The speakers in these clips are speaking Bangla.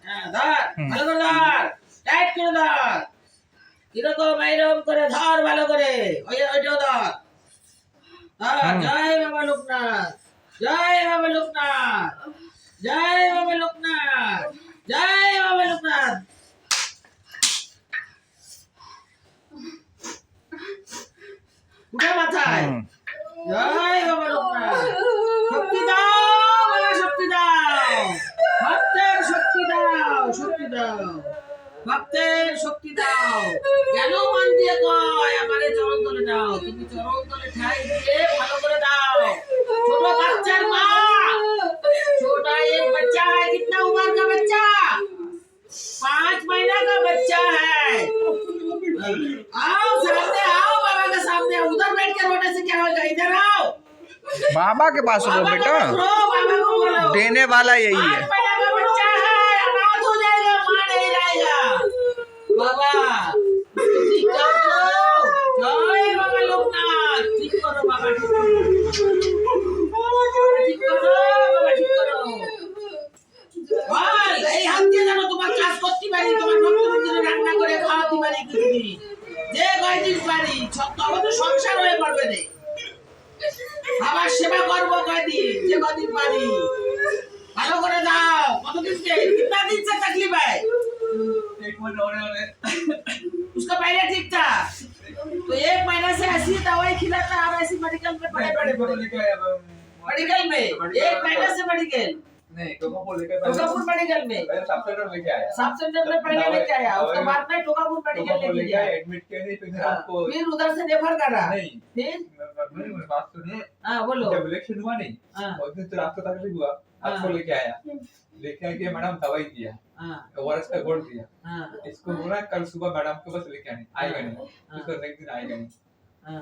হ্যাঁ ধর ভালো করে ধর টাইট করে ধর কিরকম এইরকম করে ধর ভালো করে ওইটাও ধর জয় বাবা লোকনাথ জয় বাবা লোকনাথ জয় বাবা লোকনাথ জয় বাবা লোকনাথ উঠে মাথায় জয় বাবা লোকনাথ শক্তি দাও বাবা শক্তি দাও ভক্তের শক্তি দাও শক্তি দাও ভক্তের শক্তি দাও কেন মন দিয়ে কয় আমারে চরণ তলে দাও তুমি চরণ তলে ঠাই দিয়ে ভালো করে দাও ছোট বাচ্চার মা छोटा एक बच्चा है कितना उम्र का बच्चा 5 महीना का बच्चा है आओ सामने आओ बाबा के सामने उधर बैठ के रोने से क्या होगा इधर आओ बाबा के पास रो बेटा बाबा को बोलो देने वाला यही 5 है महीना का बच्चा है अनाथ हो जाएगा मां नहीं रहेगा बाबा ठीक कर दो जय बाबा लोकनाथ ठीक करो बाबा ठीक करो बाबा ठीक करो বল এই হাত দিয়ে জানো তোমার কাজ করতে পারি তোমার ভক্তদের রান্না করে খাওয়াতে পারি কিছুদিন যে কয়দিন পারি তখন তো সংসার হয়ে পড়বে রে বাবার সেবা করবো কয়দিন যে কয়দিন পারি ভালো করে দাও কতদিন से कितना दिन से तकलीफ है 1 महीना होने वाले उसका पहले ठीक था तो 1 महीना से ऐसी दवाई खिलाता और ऐसी मेडिकल में पड़े लेके आया मेडिकल में 1 महीना से मेडिकल नहीं टोकापुर लेके टोकापुर मेडिकल में सब सेंटर लेके आया सब सेंटर में पहले लेके आया उसके बाद में टोकापुर मेडिकल लेके लेके गया आया एडमिट किया नहीं फिर आपको फिर उधर से रेफर करा नहीं फिर मेरी बात सुनिए हाँ बोलो जब इलेक्शन हुआ नहीं हाँ उस दिन तो आपको तकलीफ हुआ आपको लेके आया लेके आके मैडम दवाई दिया हाँ ओआरएस का गोल्ड दिया हाँ इसको बोला कल सुबह मैडम के पास लेके आने आएगा नहीं इसको नेक्स्ट दिन आएगा नहीं हाँ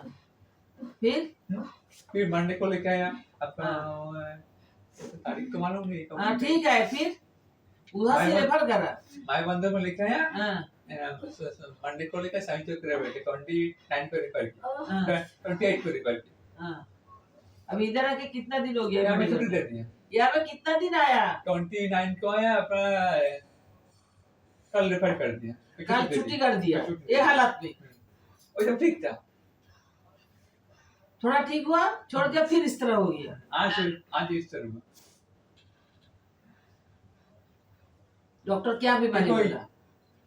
फिर मंडे को लेके आया अपना तारीख तो मालूम नहीं हाँ ठीक है फिर उधर से रेफर करा माय बंदर में लेके आया हाँ मंडे को लेकर साइंस को करे बैठे 29 को रिफर हाँ 28 को रिफर हाँ अभी इधर आके कितना दिन हो गया यहाँ पे मेडिकल छुट्टी में? दे दिया यहाँ पे कितना दिन आया 29 को आया अपना कल रिफर कर दिया कल छुट्टी कर दिया छुट्टी ये हालत में वो सब ठीक था थोड़ा ठीक हुआ छोड़ दिया फिर इस तरह हो गया आज इस तरह हुआ डॉक्टर क्या बीमारी कोई- बोला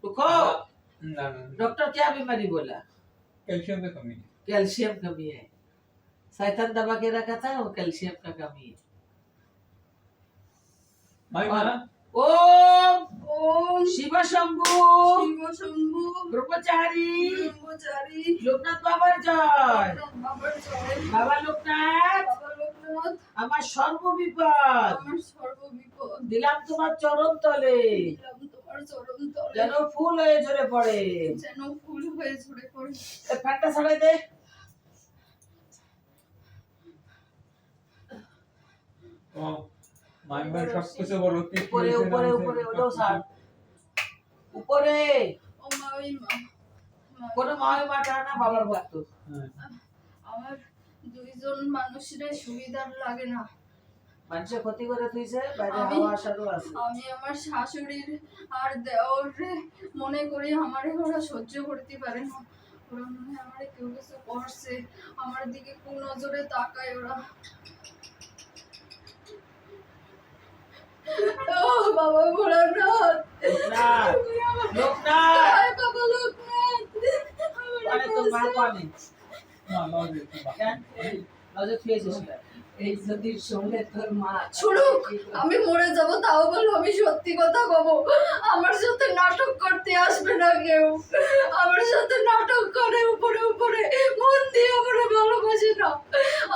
रुको ना डॉक्टर क्या बीमारी बोला कैल्शियम की कमी है कैल्शियम कमी है शैतान दबा के रखा था वो कैल्शियम का कमी है माय माँ ओम ओम शिव शंभु शिव शंभु ब्रह्मचारी ब्रह्मचारी লোকনাথ বাবার জয় বাবার জয় বাবা লোকনাথ বাবা লোকনাথ আমার সর্ববিপদ আমার সর্ববিপদ দিলাম তোমার চরণ তলে দিলাম তোমার চরণ তলে যেন ফুল হয়ে ঝরে পড়ে যেন ফুল হয়ে ঝরে পড়ে এই ফ্যানটা ছাড়াই দে माय माँ सब कुछ बोलो कि উপরে উপরে উপরে ওটাও ছাড় উপরে ও মা ওই মা কোনো মহিমাটা না বাবার ভক্ত আমার দুইজন মানুষের সুবিধার লাগে না মানুষের ক্ষতি করে তুইছে বাইরে আমি- হাওয়া আসারও আছে আমি আমার শাশুড়ির আর দেওরে মনে করি আমারে ওরা সহ্য করতে পারে না ওরা মনে হয় আমারে কেউ কিছু করছে আমার দিকে কোন নজরে তাকায় ওরা ও বাবা ভোলানাথ লোকনাথ লোকনাথ আয় বাবা লোকনাথ মানে তোর মা পানি ना लो दे কেন নজর খেয়েছিস না এই যদি শোনে তোর মা শুনুক আমি মরে যাব তাও বলো আমি সত্যি কথা কব আমার সাথে নাটক করতে আসবে না কেউ আমার সাথে নাটক করে উপরে উপরে মন দিয়ে আমার ভালোবাসে না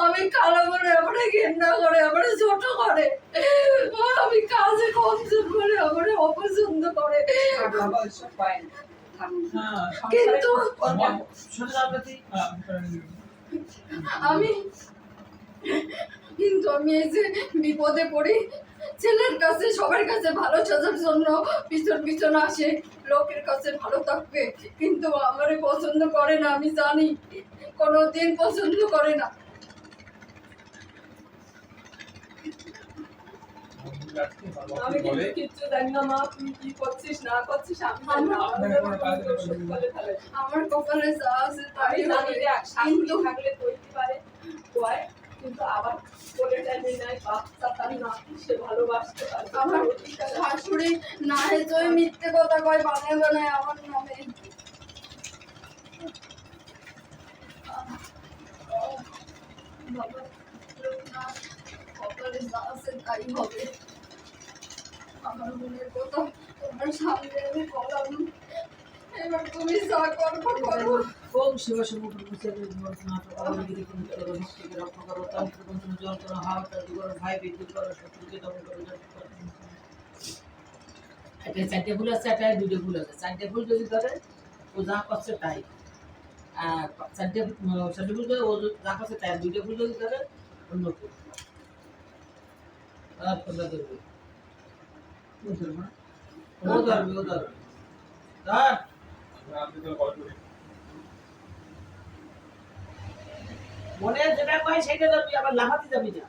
আমি কালো বলে আমার ঘৃণা করে আমার ছোট করে আমি কাজে কমজোর করে আমার অপছন্দ করে বাবা ওইসব পায় না থাম। हाँ কিন্তু শুনে যাবে তুই আমি কিন্তু আমি এই যে বিপদে পড়ি ছেলের কাছে সবার কাছে ভালো সাজার জন্য পিছন পিছন আসে লোকের কাছে ভালো থাকবে কিন্তু আমারে পছন্দ করে না আমি জানি কোনোদিন পছন্দ করে না রাখতে বাবা আমি কি বলে কিন্তু কিচ্ছু জানি না মা, তুই কি করছিস না করছিস আমি জানি না। আপনার কোনো কাজ নেই। সকালে ফেলে। আমার কপালে যা আছে তাই আমি জানি হবে। দেখ, শাশুড়ি কিন্তু থাকলে কইতে পারে কয়, কিন্তু আবার বলে টাইমে নাই বাচ্চা তার নাতি সে ভালোবাসতে পারে। আমার শাশুড়ি না হেতোই মিথ্যে কথা কয় বানায় বানায় আমার নামে। বাবা, না, কপালে যা আছে তাই হবে। আমার মনের কথা তোমার সামনে আমি বললাম, এবার তুমি যা করবো করবো। ওম শিব শিব নাটক করো, মুক্তিকে রক্ষা করো, তন্ত্র মন্ত্র জল করো, হাওয়া তৈরি করো, ভাই বিদ্যুৎ করো, শত্রুকে দমন করো, একটা চারটে ফুল আছে, একটা দুটো ফুল আছে। চারটে ফুল যদি ধরে ও যা করছে তাই, আর চারটে ফুল ধরে ও যা করছে তাই, দুটো ফুল যদি ধরে অন্য ফুল ধরবে, ও ধরবে না, ও ধরবে, ও ধরবে, ধর। আপনি তো কল করে মনে যেটা কয় সেটা ধরবি, আবার লাফাতে যাবি না।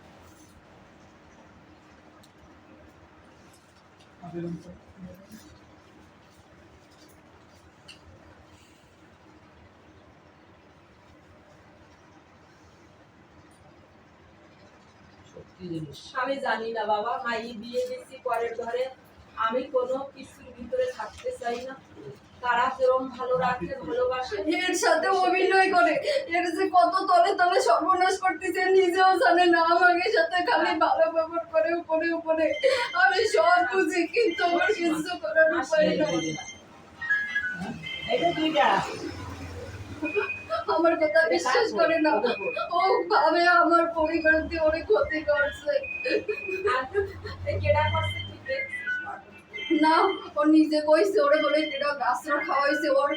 সত্যি জিনিস। আমি জানি না বাবা, মাই বিয়ে দিচ্ছি পরের ঘরে, আমি কোনো কিছুর ভিতরে থাকতে চাই না। তারা যেরকম ভালো রাখে ভালোবাসে, এর সাথে অভিনয় করে, এর যে কত তলে তলে সর্বনাশ করতেছে নিজেও জানে না। আমাকে সাথে খালি ভালো ব্যবহার করে উপরে উপরে, আমি সব বুঝি কিন্তু আমার কিছু করার উপায় নেই। এইটা দুইটা আমার কথা বিশ্বাস করে না, ও ভাবে আমার পরিবার দিয়ে অনেক ক্ষতি করছে। আর কেডা করছে তুই দেখছিস বাবা। না, ও নিজে কইছে, ওরে বলে কেটা গাছরা খাওয়াইছে, ওর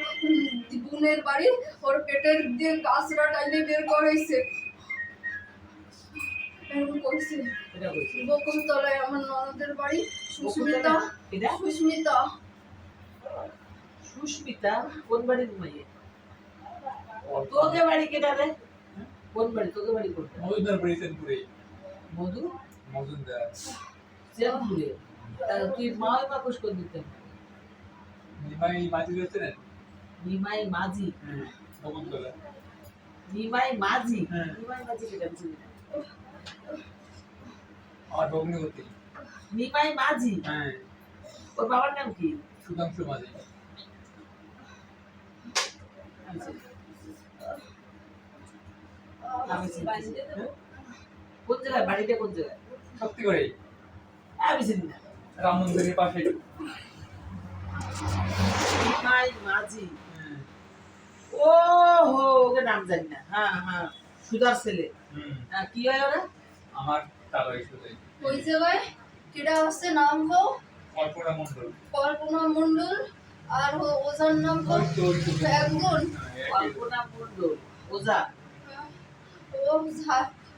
বোনের বাড়ি, ওর পেটের দিয়ে গাছরা টাইলে বের করাইছে। এরকম কইছে। এটা কইছি। বকুলতলায় আমার ননদের বাড়ি, সুস্মিতা। এটা সুস্মিতা সুস্মিতা কোন বাড়ির মেয়ে? তোকে বাড়ি কেটা রে? কোন বাড়ি? তোকে বাড়ি কোনটা? মজুদার পরিচয়পুরে মধু মজুদার চেনপুরে। তুই মাই মাকুস করে দিতেন। নিমাই মাঝি রয়েছে না নিমাই মাঝি। বকুলতলা নিমাই মাঝি। হ্যাঁ। নিমাই মাঝি কেটা বুঝলি না? আমার ভগ্নি করতে নিমাই মাঝি। হ্যাঁ ওর বাবার নাম কি? সুধাংশু মাঝি আমি চিনি। বাড়িতে দেবো। কোন জায়গায়? বাড়িটা কোন জায়গায়? সত্যি করে আমি চিনি না। রাম মন্দিরের পাশে নিমাই মাঝি। ও হো, ওকে নাম জানি না। হ্যাঁ হ্যাঁ, সুধার ছেলে। হ্যাঁ, কি হয় ওরা? আমার তারা এসে ওই জায়গায় কেটা আছে নাম গো? কল্পনা মন্ডল কল্পনা মণ্ডল। আর ওজার নাম গো? একজন। কল্পনা মণ্ডল, ওঝা। ও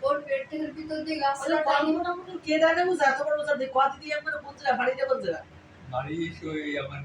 ওর পেটের ভিতর দিয়ে গাছরা টাইলে কল্পনা মণ্ডল কে জানে? ওঝা, তোমার ওঝা কত দিয়ে কোন জায়গা? বাড়িটা কোন জায়গা? বাড়ি এসে ওই আমার